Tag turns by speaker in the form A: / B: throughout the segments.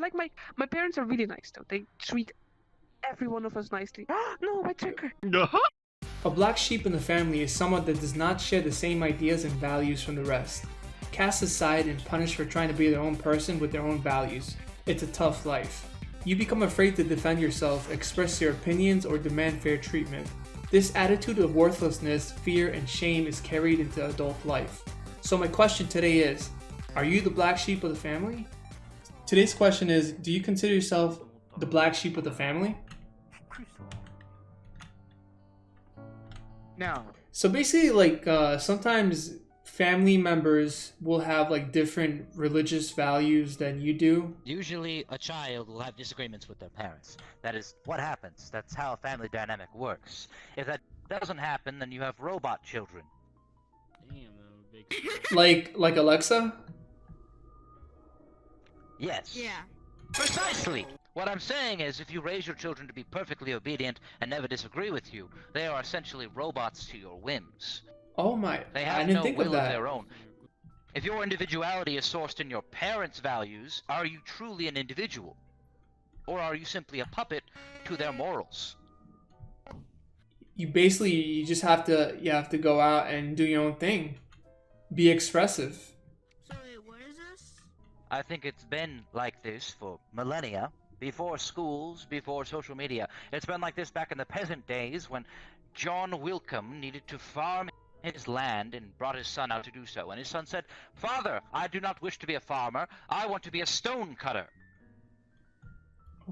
A: But like my parents are really nice though. They treat every one of us nicely. No, my trigger.
B: A black sheep in the family is someone that does not share the same ideas and values from the rest. Cast aside and punished for trying to be their own person with their own values. It's a tough life. You become afraid to defend yourself, express your opinions, or demand fair treatment. This attitude of worthlessness, fear, and shame is carried into adult life. So my question today is, are you the black sheep of the family? Today's question is, do you consider yourself the black sheep of the family?
A: No.
B: So basically, like, sometimes family members will have like different religious values than you do.
C: Usually, a child will have disagreements with their parents. That is what happens. That's how a family dynamic works. If that doesn't happen, then you have robot children.
D: Damn,
B: Like Alexa?
C: Yes.
E: Yeah.
C: Precisely! What I'm saying is, if you raise your children to be perfectly obedient and never disagree with you, they are essentially robots to your whims.
B: Oh my,
C: They
B: I
C: have
B: didn't
C: no
B: think
C: will
B: of
C: of
B: that.
C: their own. If your individuality is sourced in your parents' values, are you truly an individual? Or are you simply a puppet to their morals?
B: You just have to go out and do your own thing. Be expressive.
E: So wait, what is this?
C: I think it's been like this for millennia. Before schools, before social media. It's been like this back in the peasant days when John Wilcom needed to farm his land and brought his son out to do so. And his son said, "Father, I do not wish to be a farmer. I want to be a stonecutter."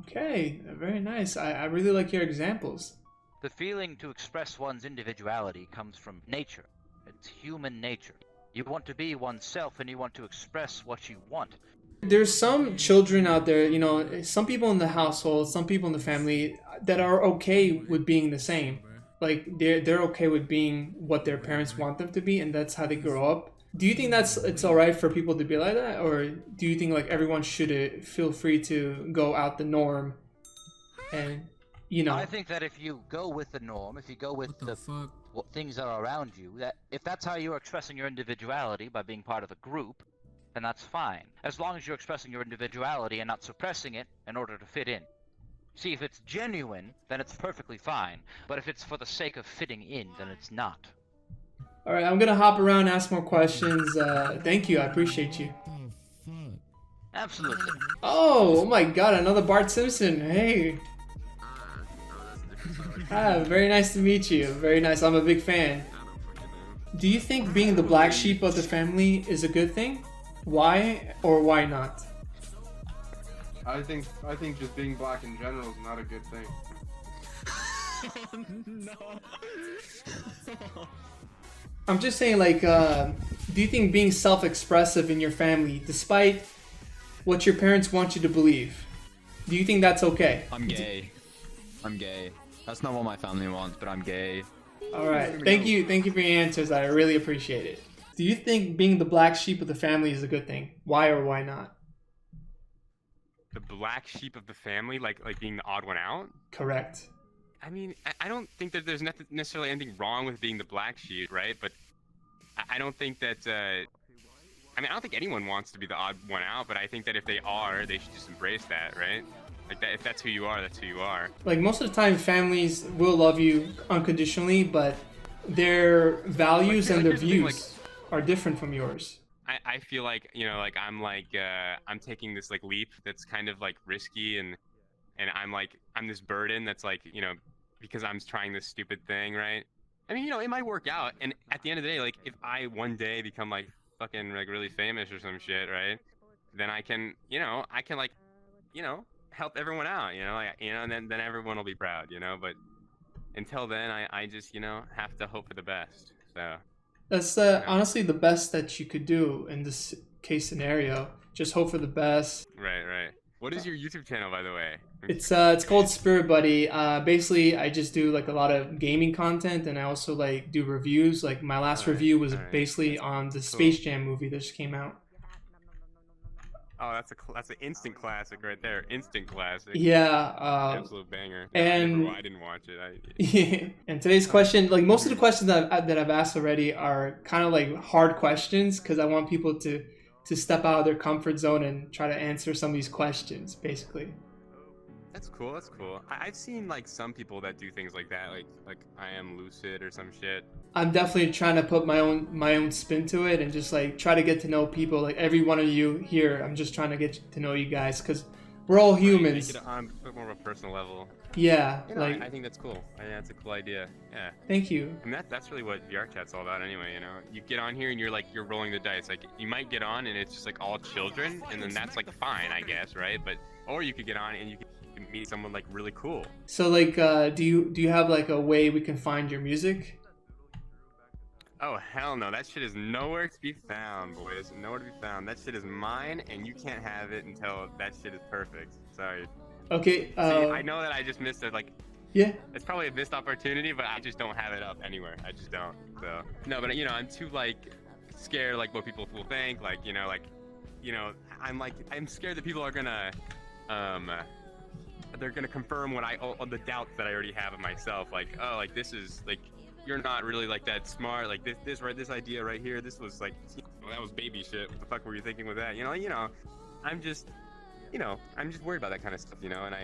B: Okay, very nice. I really like your examples.
C: The feeling to express one's individuality comes from nature. It's human nature. You want to be oneself and you want to express what you want.
B: There's some children out there, you know, some people in the household, some people in the family that are okay with being the same. Like they're okay with being what their parents want them to be, and that's how they grow up. Do you think it's all right for people to be like that, or do you think like everyone should feel free to go out the norm, and you know?
C: I think that if you go with the norm, if you go with what things that are around you, that if that's how you're expressing your individuality by being part of a group, then that's fine. As long as you're expressing your individuality and not suppressing it in order to fit in. See, if it's genuine, then it's perfectly fine. But if it's for the sake of fitting in, then it's not.
B: All right, I'm gonna hop around and ask more questions. Thank you, I appreciate you.
C: Absolutely.
B: Oh my God, another Bart Simpson. Hey. Very nice to meet you. Very nice. I'm a big fan. Do you think being the black sheep of the family is a good thing? Why or why not?
F: I think just being black in general is not a good thing.
D: No.
B: I'm just saying, like, do you think being self-expressive in your family, despite what your parents want you to believe, do you think that's okay?
G: I'm gay. I'm gay. That's not what my family wants, but I'm gay.
B: All right. Thank you for your answers. I really appreciate it. Do you think being the black sheep of the family is a good thing? Why or why not?
H: The black sheep of the family, like being the odd one out?
B: Correct.
H: I mean, I don't think that there's necessarily anything wrong with being the black sheep, right? But I don't think that, I mean, I don't think anyone wants to be the odd one out, but I think that if they are, they should just embrace that, right? Like, that, if that's who you are, that's who you are.
B: Like, most of the time, families will love you unconditionally, but their values and their views are different from yours.
H: I feel like, you know, like, I'm taking this, like, leap that's kind of, like, risky, and I'm this burden that's, like, you know, because I'm trying this stupid thing, right? I mean, you know, it might work out, and at the end of the day, like, if I one day become, like, fucking, like, really famous or some shit, right? Then I can, like, you know, help everyone out, you know, like, you know, and then everyone will be proud, you know, but until then, I just, you know, have to hope for the best, so.
B: That's honestly the best that you could do in this case scenario. Just hope for the best.
H: Right. What is your YouTube channel, by the way?
B: It's called SpiritBuddy. Basically, I just do like a lot of gaming content, and I also like do reviews. Like my last review was basically on the Space Jam movie that just came out.
H: Oh, that's an instant classic right there. Instant classic.
B: Yeah.
H: Absolute banger.
B: And
H: I didn't watch it.
B: Yeah. And today's question, like most of the questions that I've asked already, are kind of like hard questions because I want people to to step out of their comfort zone and try to answer some of these questions, basically.
H: That's cool. That's cool. I've seen like some people that do things like that, like I am lucid or some shit.
B: I'm definitely trying to put my own spin to it and just like try to get to know people. Like every one of you here, I'm just trying to get to know you guys because we're all humans.
H: Make it on a bit more of a personal level.
B: Yeah,
H: You know,
B: like
H: I think that's cool. I think that's a cool idea. Yeah.
B: thank you.
H: And that's really what Vrchat's all about anyway, you know. You get on here and you're rolling the dice. Like you might get on and it's just like all children and then that's like fine, I guess, right? But or you could get on and you could meet someone like really cool.
B: So like do you have like a way we can find your music?
H: Oh hell no, that shit is nowhere to be found, boys. Nowhere to be found. That shit is mine and you can't have it until that shit is perfect. Sorry.
B: Okay,
H: See, I know that I just missed it, like
B: yeah.
H: it's probably a missed opportunity, but I just don't have it up anywhere. I just don't. So no, but you know, I'm too like scared like what people will think, like I'm scared that people are gonna they're gonna confirm all the doubts that I already have of myself, like, oh, like this is like you're not really like that smart, like this idea right here, this was like that was baby shit. What the fuck were you thinking with that? You know, I'm just worried about that kind of stuff, you know, and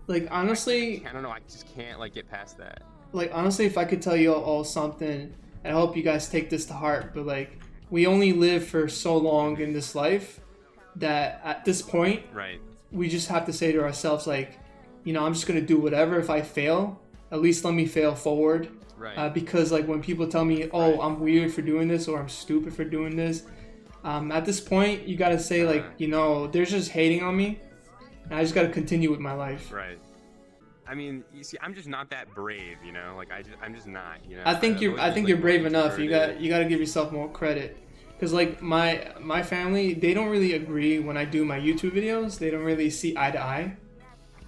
B: Like honestly,
H: I don't know, I just can't like get past that.
B: like honestly, if I could tell you all something, I hope you guys take this to heart, but like we only live for so long in this life that at this point,
H: Right.
B: we just have to say to ourselves, like, you know, I'm just gonna do whatever. If I fail, at least let me fail forward.
H: Right.
B: Because like when people tell me, oh, I'm weird for doing this or I'm stupid for doing this, at this point you gotta say like, you know, they're just hating on me, and I just gotta continue with my life.
H: Right. I mean, you see, I'm just not that brave, you know. Like I'm just not, you know.
B: I think
H: I've
B: you're
H: always been,
B: you're
H: like,
B: brave
H: really
B: enough. You
H: introverted.
B: gotta give yourself more credit. Because like my family, they don't really agree when I do my YouTube videos. They don't really see eye to eye.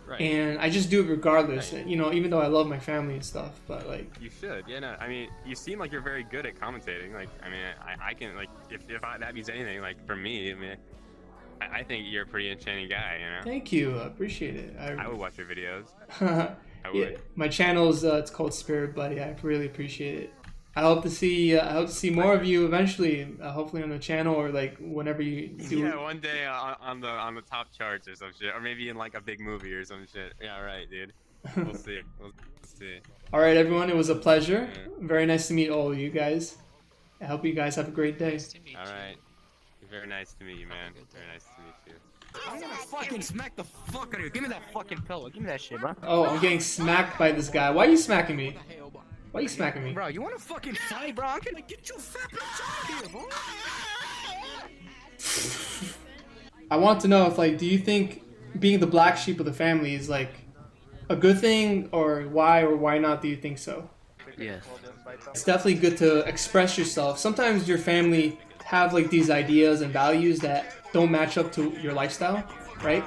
H: Right.
B: And I just do it regardless, you know, even though I love my family and stuff, but like...
H: You should, yeah, no, I mean, you seem like you're very good at commentating, like, I mean, I can, like, if that means anything, like, for me, I mean, I think you're a pretty enchanting guy, you know?
B: Thank you, I appreciate it.
H: I would watch your videos.
B: I
H: would.
B: Yeah, my channel's, it's called SpiritBuddy, I really appreciate it. I hope to see more of you eventually, hopefully on the channel or like whenever you do.
H: Yeah, one day on the top charts or some shit, or maybe in like a big movie or some shit. Yeah, right, dude. We'll see. We'll see.
B: All right, everyone, it was a pleasure.
H: Yeah.
B: Very nice to meet all of you guys. I hope you guys have a great day.
H: All right. Very nice to meet you, man. Very nice to meet you.
D: I'm gonna fucking smack the fuck out of you. Give me that fucking pillow. Give me that shit, bro.
B: Oh, I'm getting smacked by this guy. Why are you smacking me? Why are you smacking me?
D: Bro, you wanna fucking fight, bro? I'm gonna get you fat bitch out of here, bro.
B: I want to know if, like, do you think being the black sheep of the family is, like, a good thing, or why not do you think so?
D: Yes.
B: It's definitely good to express yourself. Sometimes your family have, like, these ideas and values that don't match up to your lifestyle, right?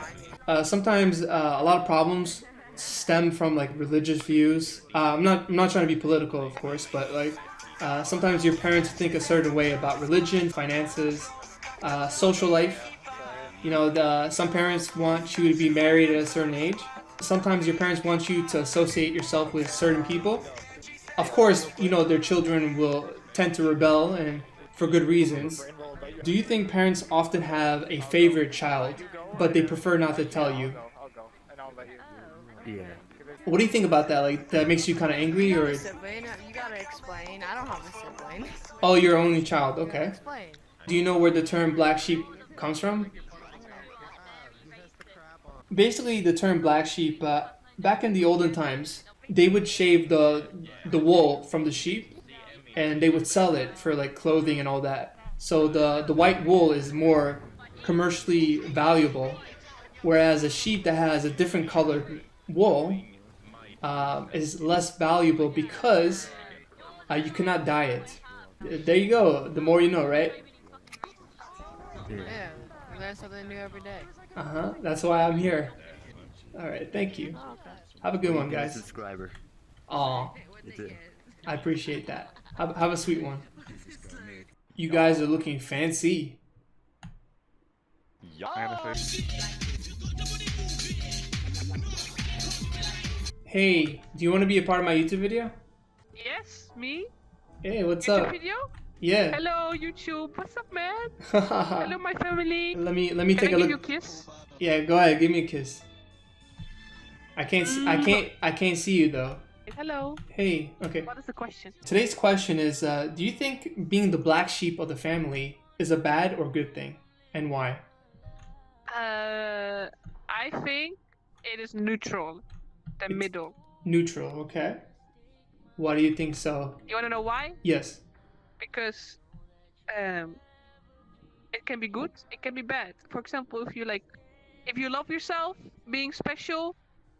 B: Sometimes a lot of problems stem from like religious views. I'm not trying to be political, of course, but like sometimes your parents think a certain way about religion, finances, social life. You know, some parents want you to be married at a certain age. Sometimes your parents want you to associate yourself with certain people. Of course, you know, their children will tend to rebel, and for good reasons. Do you think parents often have a favorite child, but they prefer not to tell you?
D: Yeah.
B: What do you think about that? Like, that makes you kind of angry, or?
E: You gotta explain. I don't have a sibling.
B: Oh, you're only child. Okay.
E: Explain.
B: Do you know where the term black sheep comes from? Basically, the term black sheep, back in the olden times, they would shave the wool from the sheep, and they would sell it for like clothing and all that. So the white wool is more commercially valuable, whereas a sheep that has a different colored wool is less valuable because you cannot dye it. There you go. The more you know, right?
E: Yeah, you learn something new every day.
B: That's why I'm here. All right, thank you.
E: Oh, okay.
B: Have a good one, guys.
D: Subscriber.
B: Aw, I appreciate that. Have a sweet one. You guys are looking fancy. Hey, do you want to be a part of my YouTube video?
A: Yes, me?
B: Hey, what's
A: YouTube
B: up?
A: video?
B: Yeah.
A: Hello, YouTube. What's up, man? Hello, my family.
B: Let me
A: Can
B: take
A: I
B: a
A: give you a
B: look.
A: kiss?
B: Yeah, go ahead, give me a kiss. I can't see you though.
A: Hello.
B: Hey, okay.
A: What is the question?
B: Today's question is, do you think being the black sheep of the family is a bad or good thing, and why?
A: I think it is neutral, the middle.
B: Neutral, okay. Why do you think so?
A: You wanna know why?
B: Yes.
A: Because it can be good, it can be bad. For example, if you love yourself, being special,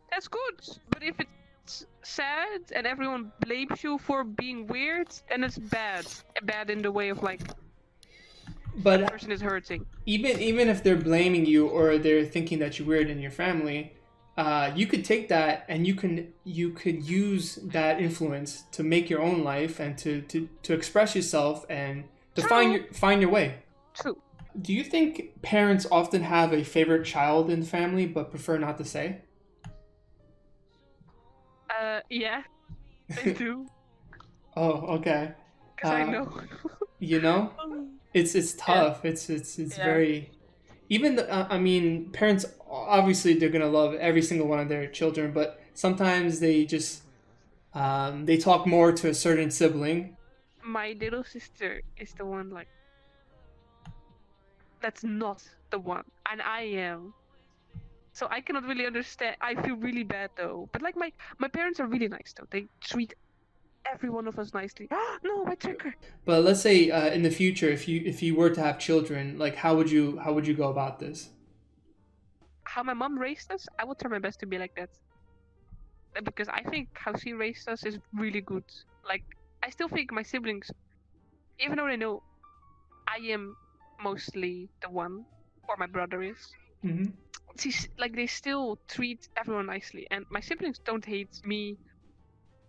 A: that's good. But if it's sad and everyone blames you for being weird, then it's bad. Bad in the way of like the
B: But
A: person is hurting.
B: even if they're blaming you or they're thinking that you're weird in your family, you could take that and you could use that influence to make your own life and to express yourself and to find your way.
A: True.
B: Do you think parents often have a favorite child in the family but prefer not to say?
A: Yeah, they do.
B: Oh, okay.
A: Because I know.
B: You know, it's tough. It's very. Even I mean, parents obviously they're gonna love every single one of their children, but sometimes they just they talk more to a certain sibling.
A: My little sister is the one like that's not the one, and I am. So I cannot really understand. I feel really bad though. But like my parents are really nice though. They treat every one of us nicely. No, my trigger.
B: But let's say in the future, if you were to have children, like how would you go about this?
A: How my mom raised us, I will try my best to be like that. Because I think how she raised us is really good. Like I still think my siblings, even though they know I am mostly the one, or my brother is.
B: Mm-hmm.
A: Like they still treat everyone nicely, and my siblings don't hate me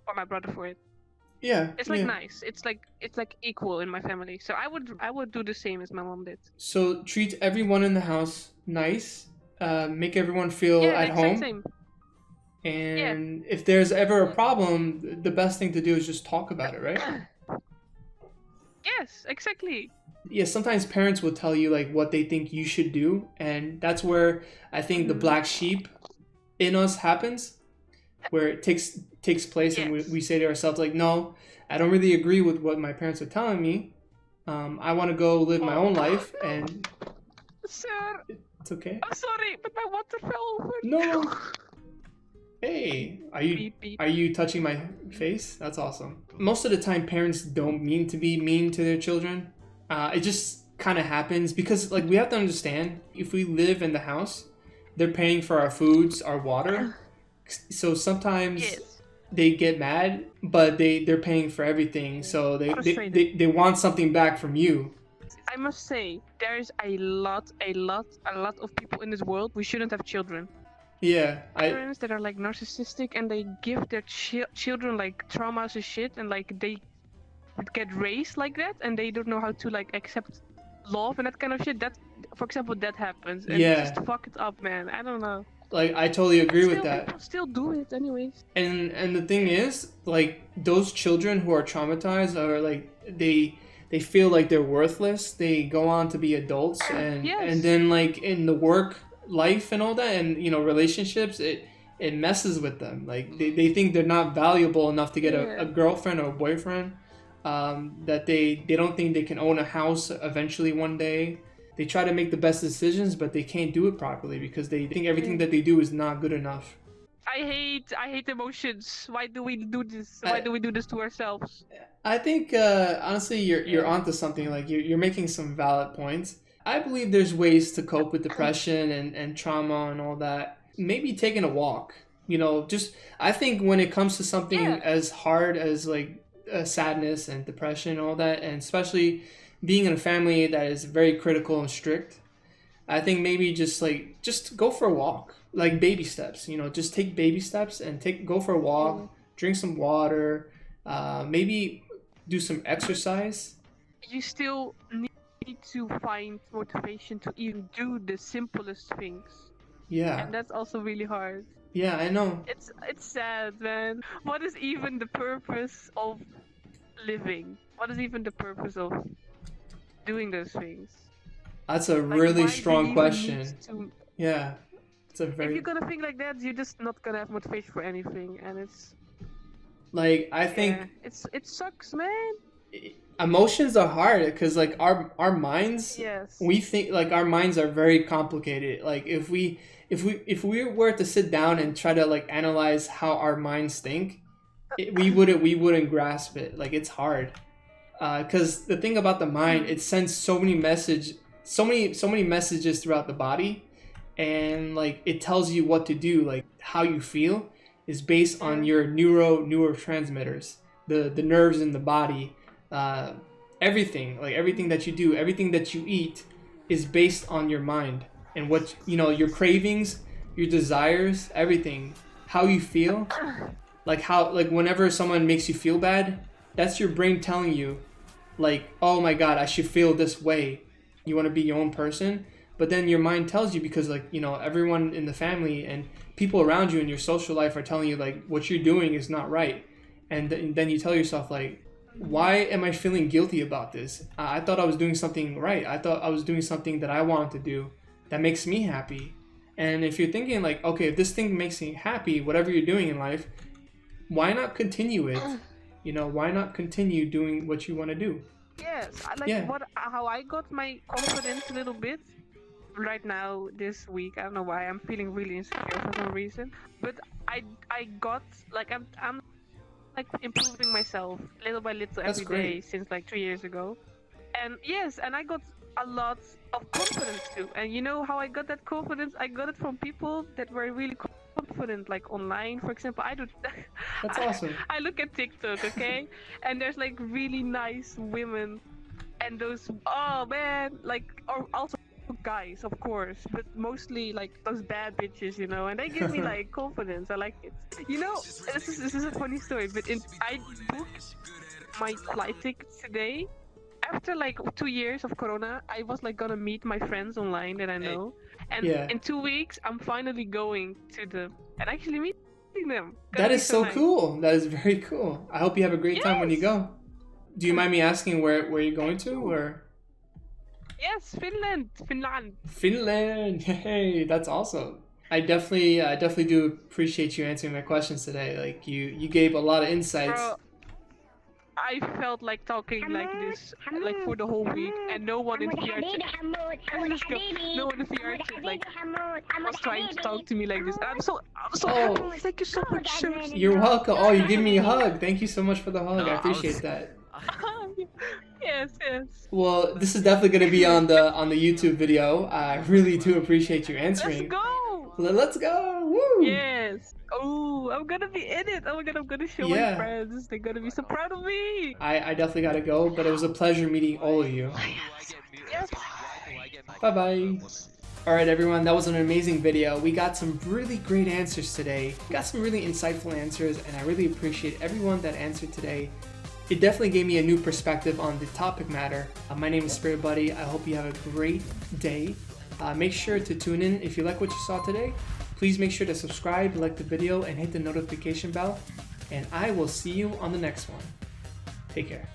A: or my brother for it.
B: Yeah,
A: it's like nice. It's like equal in my family. So I would do the same as my mom did.
B: So treat everyone in the house nice, make everyone feel at home.
A: Same.
B: And if there's ever a problem, the best thing to do is just talk about it, right?
A: Yes, exactly.
B: Yeah, sometimes parents will tell you like what they think you should do, and that's where I think the black sheep in us happens, where it takes place, and we say to ourselves like, no, I don't really agree with what my parents are telling me. I want to go live my own life, and
A: Sir,
B: it's okay.
A: I'm sorry, but my water fell over.
B: No. Hey, are you touching my face? That's awesome. Most of the time, parents don't mean to be mean to their children. It just kind of happens because, like, we have to understand if we live in the house, they're paying for our foods, our water. So sometimes they get mad, but they're paying for everything. So they want something back from you.
A: I must say, there is a lot of people in this world who shouldn't have children.
B: Yeah,
A: parents that are like narcissistic and they give their children like traumas and shit, and like they get raised like that, and they don't know how to like accept love and that kind of shit. That, for example, that happens. And just fuck it up, man. I don't know.
B: Like I totally agree with that.
A: People still do it anyways.
B: And the thing is, like those children who are traumatized are like they feel like they're worthless. They go on to be adults, and then like in the work life and all that, and you know, relationships, it messes with them. Like they think they're not valuable enough to get a girlfriend or a boyfriend, that they don't think they can own a house eventually one day. They try to make the best decisions, but they can't do it properly because they think everything that they do is not good enough.
A: I hate emotions. Why do we do this? Why do we do this to ourselves?
B: I think honestly you're onto something. Like you're making some valid points. I believe there's ways to cope with depression and trauma and all that. Maybe taking a walk. You know, just I think when it comes to something as hard as like sadness and depression and all that, and especially being in a family that is very critical and strict, I think maybe just go for a walk, like baby steps. You know, just take baby steps and go for a walk, drink some water, maybe do some exercise. You still
A: need to find motivation to even do the simplest things.
B: Yeah.
A: And that's also really hard.
B: Yeah, I know.
A: It's sad, man. What is even the purpose of living? what is even the purpose of doing those things?
B: That's a
A: Like,
B: really
A: why do
B: strong
A: you even
B: question.
A: need to-
B: Yeah, it's a
A: If
B: very
A: you're gonna think like that, you're just not gonna have motivation for anything, and it's
B: like I think
A: it sucks, man.
B: emotions are hard because like our minds,
A: Yes.
B: we think like our minds are very complicated. Like if we were to sit down and try to like analyze how our minds think, we wouldn't grasp it. Like it's hard because the thing about the mind, it sends so many messages throughout the body, and like it tells you what to do. Like how you feel is based on your neurotransmitters, the nerves in the body. Everything that you do, everything that you eat is based on your mind and what your cravings, your desires, everything, how you feel. Like whenever someone makes you feel bad, that's your brain telling you like, oh my god, I should feel this way. You want to be your own person, but then your mind tells you because like everyone in the family and people around you in your social life are telling you like what you're doing is not right, and then you tell yourself like, why am I feeling guilty about this? I thought I was doing something right. I thought I was doing something that I wanted to do that makes me happy. And if you're thinking like, okay, if this thing makes me happy, whatever you're doing in life, why not continue it? Why not continue doing what you want to do?
A: Yes, how I got my confidence a little bit right now this week. I don't know why I'm feeling really insecure for some reason, but I got like I'm like improving myself little by little every day since like 2 years ago, and I got a lot of confidence too. And you know how I got that confidence? I got it from people that were really confident, like online, for example.
B: That's awesome.
A: I look at TikTok, okay, and there's like really nice women, and those or also guys, of course, but mostly like those bad bitches, and they give me like confidence. I like it. This is a funny story, but I booked my flight tickets today. After like 2 years of Corona, I was like gonna meet my friends online that I know, and in 2 weeks I'm finally going to them and actually meeting them.
B: That is so cool. That is very cool. I hope you have a great time when you go. Do you mind me asking where you're going to, or?
A: Yes, Finland.
B: Finland. Hey, that's awesome. I definitely do appreciate you answering my questions today. Like you gave a lot of insights.
A: Bro, I felt like talking like this like for the whole week, and no one in Vrchat, no one in Vrchat like was trying to talk to me like this. And I'm so happy. Thank you so much, sir.
B: You're welcome. Oh, you give me a hug. Thank you so much for the hug. I appreciate that.
A: Yes.
B: Well, this is definitely gonna be on the YouTube video. I really do appreciate you answering.
A: Let's go.
B: Let's go. Woo.
A: Yes. Oh, I'm gonna be in it. Oh my god, I'm gonna show my friends. They're gonna be so proud of me.
B: I definitely gotta go, but it was a pleasure meeting all of you.
A: Yes.
B: Bye bye. Alright everyone, that was an amazing video. We got some really great answers today. We got some really insightful answers, and I really appreciate everyone that answered today. It definitely gave me a new perspective on the topic matter. My name is SpiritBuddy. I hope you have a great day. Make sure to tune in if you like what you saw today. Please make sure to subscribe, like the video, and hit the notification bell. And I will see you on the next one. Take care.